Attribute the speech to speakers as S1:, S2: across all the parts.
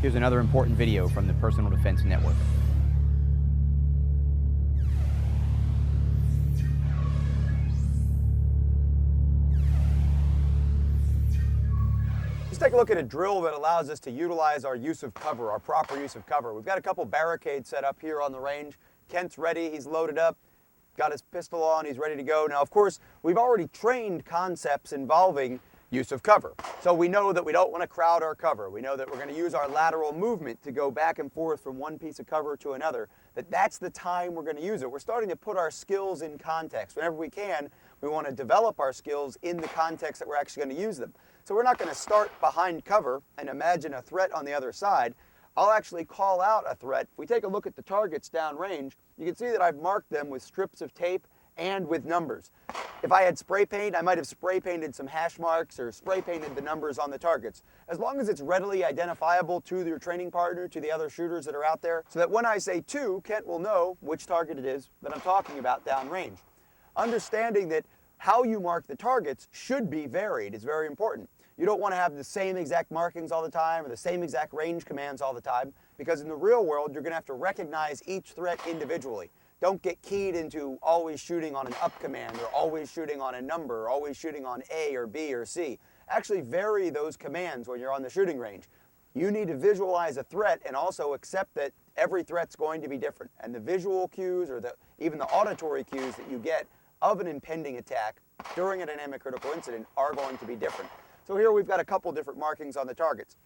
S1: Here's another important video from the Personal Defense Network.
S2: Let's take a look at a drill that allows us to utilize our use of cover, our proper use of cover. We've got a couple barricades set up here on the range. Kent's ready, he's loaded up, got his pistol on, he's ready to go. Now, of course, we've already trained concepts involving use of cover. So we know that we don't want to crowd our cover. We know that we're going to use our lateral movement to go back and forth from one piece of cover to another, that's the time we're going to use it. We're starting to put our skills in context. Whenever we can, we want to develop our skills in the context that we're actually going to use them. So we're not going to start behind cover and imagine a threat on the other side. I'll actually call out a threat. If we take a look at the targets downrange, you can see that I've marked them with strips of tape and with numbers. If I had spray paint, I might have spray painted some hash marks or spray painted the numbers on the targets. As long as it's readily identifiable to your training partner, to the other shooters that are out there, so that when I say 2, Kent will know which target it is that I'm talking about downrange. Understanding that how you mark the targets should be varied is very important. You don't want to have the same exact markings all the time or the same exact range commands all the time, because in the real world, you're going to have to recognize each threat individually. Don't get keyed into always shooting on an up command or always shooting on a number or always shooting on A or B or C. Actually vary those commands when you're on the shooting range. You need to visualize a threat and also accept that every threat's going to be different. And the visual cues or even the auditory cues that you get of an impending attack during a dynamic critical incident are going to be different. So here we've got a couple different markings on the targets.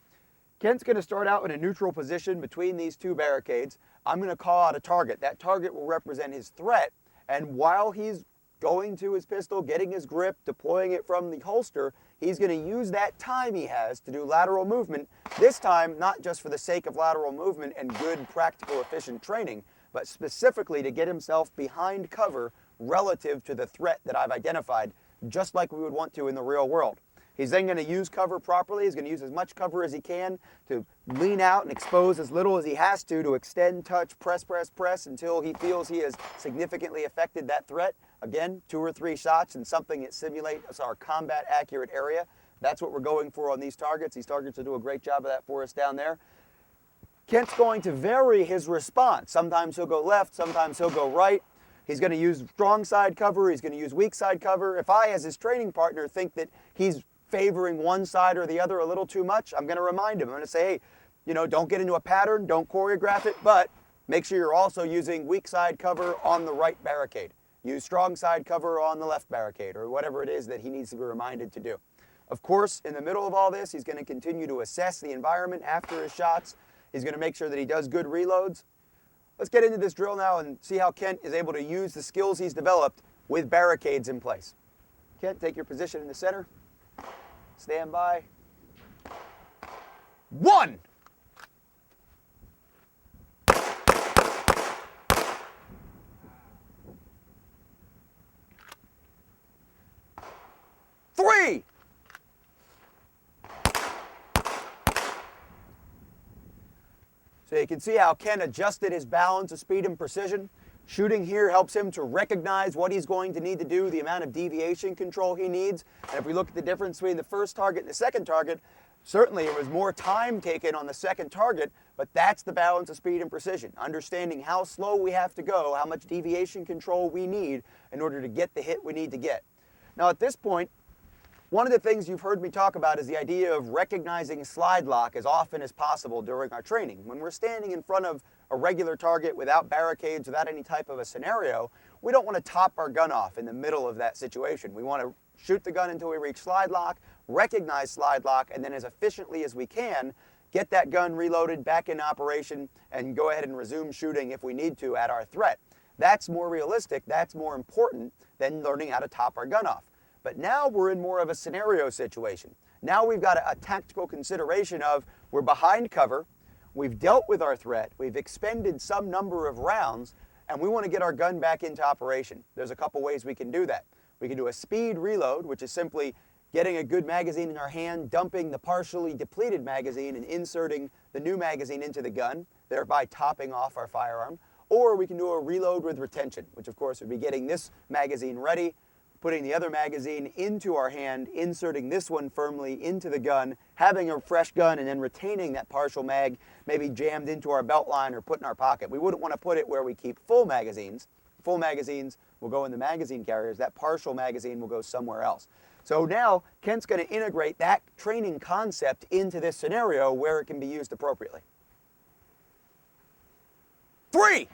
S2: Kent's going to start out in a neutral position between these two barricades. I'm going to call out a target. That target will represent his threat, and while he's going to his pistol, getting his grip, deploying it from the holster, he's going to use that time he has to do lateral movement, this time not just for the sake of lateral movement and good, practical, efficient training, but specifically to get himself behind cover relative to the threat that I've identified, just like we would want to in the real world. He's then going to use cover properly. He's going to use as much cover as he can to lean out and expose as little as he has to extend, touch, press, press, press until he feels he has significantly affected that threat. Again, 2 or 3 shots in something that simulates our combat accurate area. That's what we're going for on these targets. These targets will do a great job of that for us down there. Kent's going to vary his response. Sometimes he'll go left, sometimes he'll go right. He's going to use strong side cover. He's going to use weak side cover. If I, as his training partner, think that he's favoring one side or the other a little too much, I'm going to remind him. I'm going to say, hey, don't get into a pattern, don't choreograph it, but make sure you're also using weak side cover on the right barricade. Use strong side cover on the left barricade, or whatever it is that he needs to be reminded to do. Of course, in the middle of all this, he's going to continue to assess the environment after his shots. He's going to make sure that he does good reloads. Let's get into this drill now and see how Kent is able to use the skills he's developed with barricades in place. Kent, take your position in the center. Stand by. 1. Three. So you can see how Ken adjusted his balance of speed and precision. Shooting here helps him to recognize what he's going to need to do, the amount of deviation control he needs. And if we look at the difference between the first target and the second target, certainly it was more time taken on the second target, but that's the balance of speed and precision. Understanding how slow we have to go, how much deviation control we need in order to get the hit we need to get. Now at this point, one of the things you've heard me talk about is the idea of recognizing slide lock as often as possible during our training. When we're standing in front of a regular target without barricades, without any type of a scenario, we don't want to top our gun off in the middle of that situation. We want to shoot the gun until we reach slide lock, recognize slide lock, and then as efficiently as we can, get that gun reloaded, back in operation, and go ahead and resume shooting if we need to at our threat. That's more realistic, that's more important than learning how to top our gun off. But now we're in more of a scenario situation. Now we've got a tactical consideration of we're behind cover, we've dealt with our threat, we've expended some number of rounds, and we want to get our gun back into operation. There's a couple ways we can do that. We can do a speed reload, which is simply getting a good magazine in our hand, dumping the partially depleted magazine and inserting the new magazine into the gun, thereby topping off our firearm. Or we can do a reload with retention, which of course would be getting this magazine ready, putting the other magazine into our hand, inserting this one firmly into the gun, having a fresh gun, and then retaining that partial mag maybe jammed into our belt line or put in our pocket. We wouldn't want to put it where we keep full magazines. Full magazines will go in the magazine carriers. That partial magazine will go somewhere else. So now Kent's going to integrate that training concept into this scenario where it can be used appropriately. 3.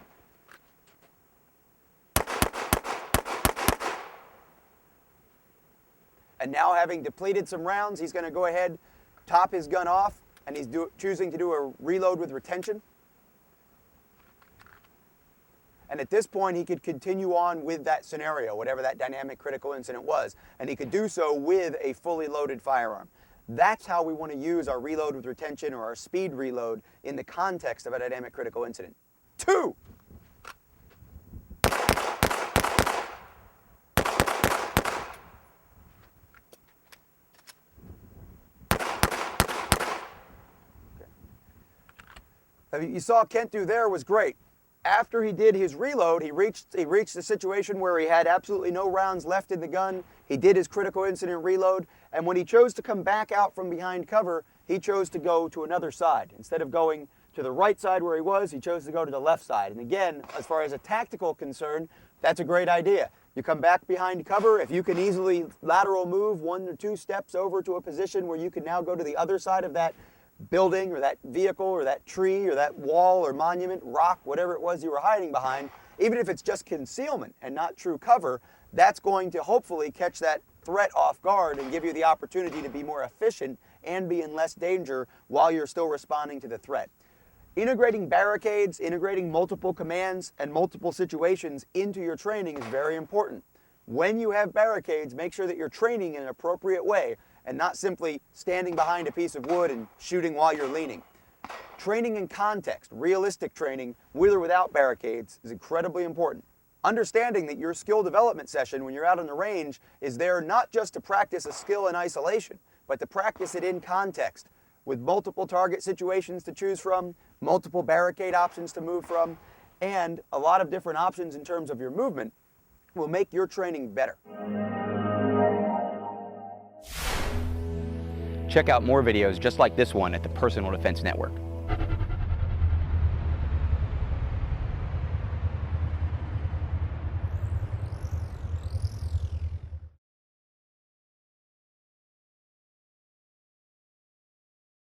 S2: And now, having depleted some rounds, he's going to go ahead, top his gun off, and he's choosing to do a reload with retention. And at this point, he could continue on with that scenario, whatever that dynamic critical incident was. And he could do so with a fully loaded firearm. That's how we want to use our reload with retention or our speed reload in the context of a dynamic critical incident. 2. You saw Kent do there was great. After he did his reload, he reached a situation where he had absolutely no rounds left in the gun. He did his critical incident reload, and when he chose to come back out from behind cover, he chose to go to another side. Instead of going to the right side where he was, he chose to go to the left side. And again, as far as a tactical concern, that's a great idea. You come back behind cover. If you can easily lateral move 1 or 2 steps over to a position where you can now go to the other side of that building or that vehicle or that tree or that wall or monument, rock, whatever it was you were hiding behind, even if it's just concealment and not true cover, that's going to hopefully catch that threat off guard and give you the opportunity to be more efficient and be in less danger while you're still responding to the threat. Integrating barricades, integrating multiple commands and multiple situations into your training is very important. When you have barricades, make sure that you're training in an appropriate way and not simply standing behind a piece of wood and shooting while you're leaning. Training in context, realistic training, with or without barricades, is incredibly important. Understanding that your skill development session when you're out on the range is there not just to practice a skill in isolation, but to practice it in context, with multiple target situations to choose from, multiple barricade options to move from, and a lot of different options in terms of your movement will make your training better.
S1: Check out more videos just like this one at the Personal Defense Network.